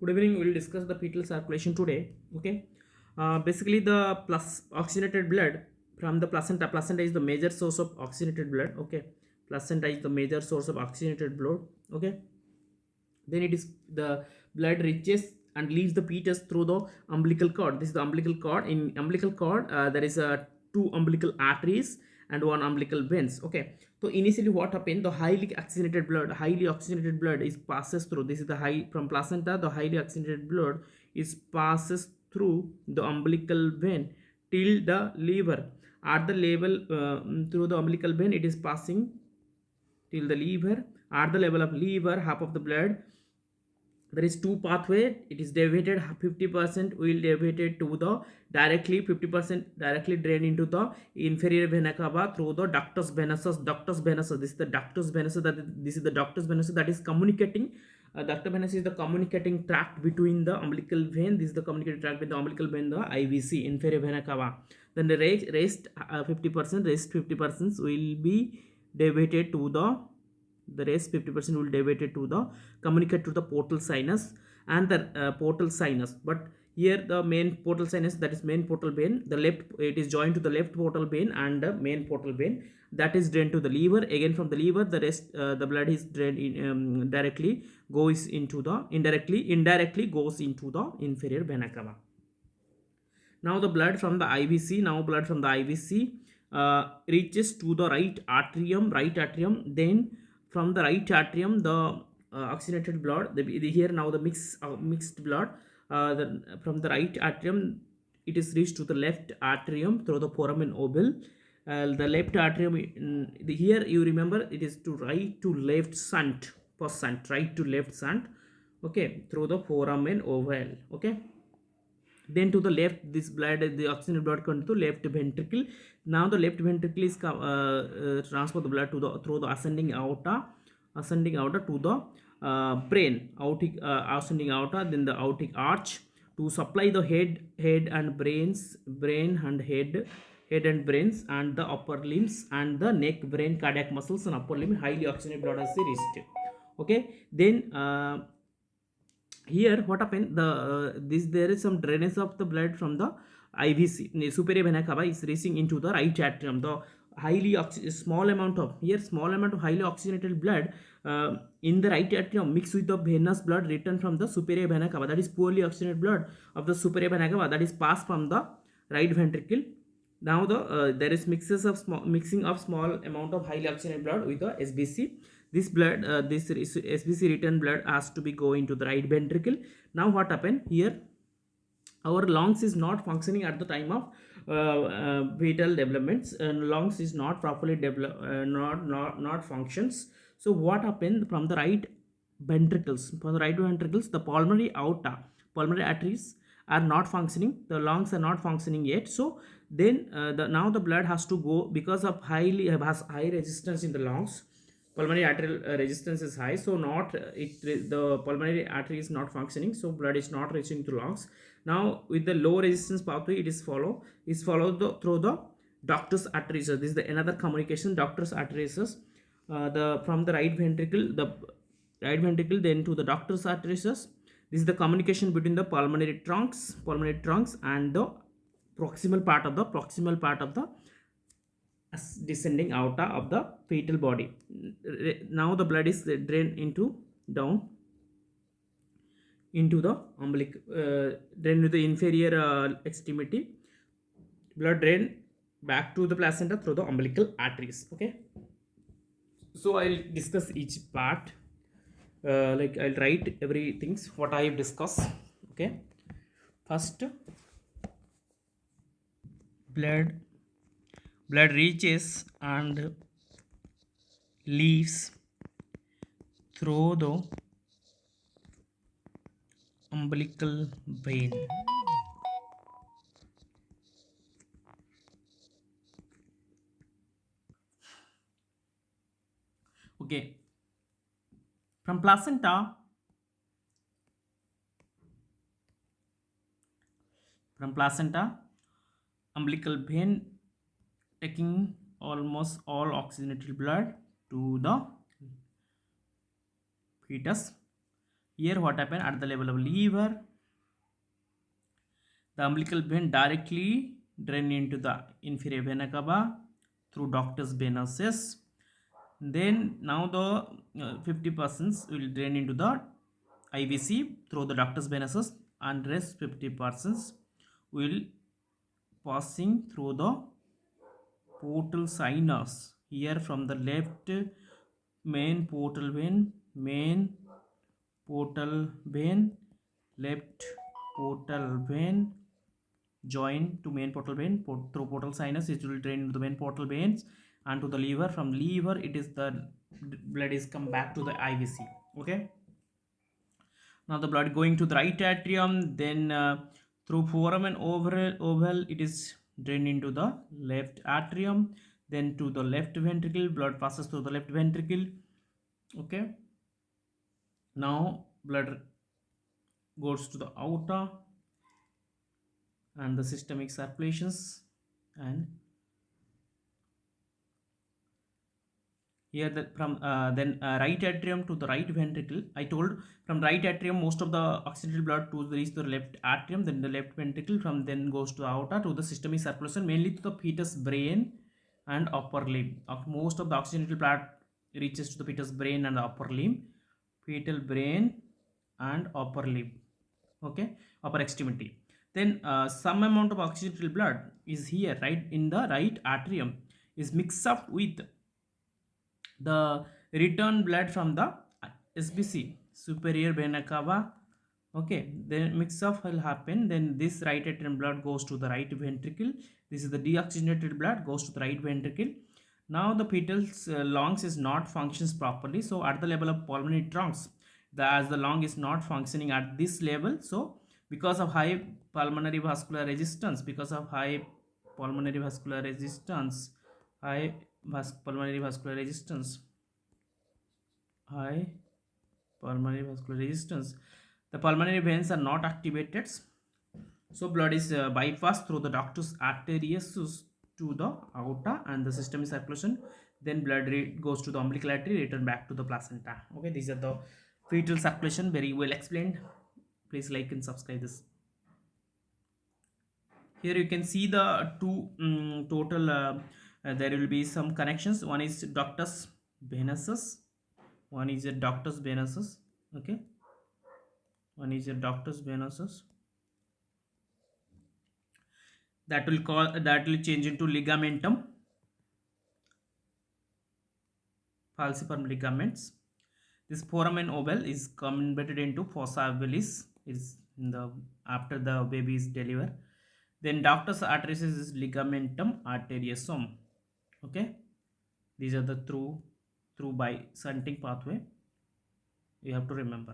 Good evening. We'll discuss the fetal circulation today. Okay. Basically, the plus oxygenated blood from the placenta. Placenta is the major source of oxygenated blood. Okay. Placenta is the major source of oxygenated blood. Okay. Then it is the blood reaches and leaves the fetus through the umbilical cord. This is the umbilical cord. In umbilical cord, there is two umbilical arteries and one umbilical veins. Okay. So initially, what happened? The highly oxygenated blood is passes through. This is the high from placenta. The highly oxygenated blood is passes through the umbilical vein till the liver. At the level through the umbilical vein, it is passing till the liver. At the level of liver, half of the blood, there is two pathway. It is deviated 50% will deviated to the directly, 50% directly drained into the inferior vena cava through the ductus venosus. This is the ductus venosus, this is the ductus venosus that is communicating. Ductus venosus is the communicating tract between the umbilical vein. This is the communicating tract with the umbilical vein, the IVC, inferior vena cava. Then the rest 50%, rest 50% will be deviated to the rest 50% will deviate to the communicate to the portal sinus and the portal sinus. But here the main portal sinus, that is main portal vein, the left, it is joined to the left portal vein and the main portal vein that is drained to the liver. Again from the liver, the rest the blood is drained directly goes into the indirectly goes into the inferior vena cava. Now the blood from the IVC, reaches to the right atrium. Then from the right atrium, the oxygenated blood, here now the mixed blood, from the right atrium, it is reached to the left atrium through the foramen ovale. The left atrium, here you remember it is to right to left shunt, first shunt, right to left shunt. Okay, through the foramen ovale. Okay, then to the left, this blood, the oxygen blood comes to left ventricle. Now the left ventricle is transfer the blood to the through the ascending aorta to the brain, ascending aorta, then the aortic arch to supply the head and brain and head and brains and the upper limbs and the neck, brain, cardiac muscles and upper limb. Highly oxygenated blood has reached. Okay, then here what happened, this there is some drainage of the blood from the IVC, the superior vena cava, is reaching into the right atrium. The small amount of highly oxygenated blood in the right atrium mixed with the venous blood returned from the superior vena cava, that is poorly oxygenated blood of the superior vena cava, that is passed from the right ventricle. Now there is mixing of small amount of highly oxygenated blood with the SBC. This blood, this SBC return blood has to be going to the right ventricle. Now what happened here? Our lungs is not functioning at the time of fetal developments, and lungs is not properly develop, not functions. So what happened from the right ventricles? From the right ventricles, the pulmonary arteries are not functioning. The lungs are not functioning yet. So then now the blood has to go because of has high resistance in the lungs. Pulmonary arterial resistance is high, so not the pulmonary artery is not functioning, so blood is not reaching to lungs. Now with the low resistance pathway, it is followed through the ductus arteriosus. This is the another communication, ductus arteriosus. The from the right ventricle then to the ductus arteriosus. This is the communication between the pulmonary trunks and the proximal part of the descending aorta of the fetal body. Now the blood is drained down into the umbilical, drained to the inferior extremity. Blood drain back to the placenta through the umbilical arteries. Okay, so I'll discuss each part. Like I'll write everything what I have discussed. Okay, first, blood reaches and leaves through the umbilical vein. Okay, from placenta, umbilical vein taking almost all oxygenated blood to the fetus. Here what happened at the level of liver, the umbilical vein directly drain into the inferior vena cava through ductus venosus. Then now the 50% will drain into the IVC through the ductus venosus, and rest 50% will passing through the portal sinus. Here from the left, main portal vein, left portal vein join to main portal vein through portal sinus. It will drain into the main portal veins and to the liver. From liver, it is the blood is come back to the IVC. Okay. Now the blood going to the right atrium, then through foramen oval, it is drained into the left atrium, then to the left ventricle. Blood passes through the left ventricle. Okay. Now blood goes to the aorta and the systemic circulations, and here from then right atrium to the right ventricle. I told from right atrium most of the oxygenated blood to reach the left atrium, then the left ventricle, from then goes to the aorta to the systemic circulation, mainly to the fetus brain and upper limb. Most of the oxygenated blood reaches to the fetus brain and the upper limb, fetal brain and upper limb. Okay, upper extremity. Then some amount of oxygenated blood is here, right, in the right atrium, is mixed up with the return blood from the SBC, superior vena cava. Okay, then mix up will happen. Then this right atrium blood goes to the right ventricle. This is the deoxygenated blood goes to the right ventricle. Now the fetal lungs is not functions properly. So at the level of pulmonary trunks, as the lung is not functioning at this level, so because of high pulmonary vascular resistance, high pulmonary vascular resistance, high pulmonary vascular resistance, the pulmonary veins are not activated, so blood is bypassed through the ductus arteriosus to the aorta and the systemic circulation. Then blood goes to the umbilical artery, return back to the placenta. Okay, these are the fetal circulation, very well explained. Please like and subscribe this. Here you can see the two total there will be some connections. One is ductus venosus, one is a ductus venosus. Okay, one is a ductus venosus, that will change into ligamentum falciparum ligaments. This foramen oval is converted into fossa ovalis, is in the after the baby is delivered. Then ductus arteriosus is ligamentum arteriosum. Okay, these are the through by shunting pathway, you have to remember.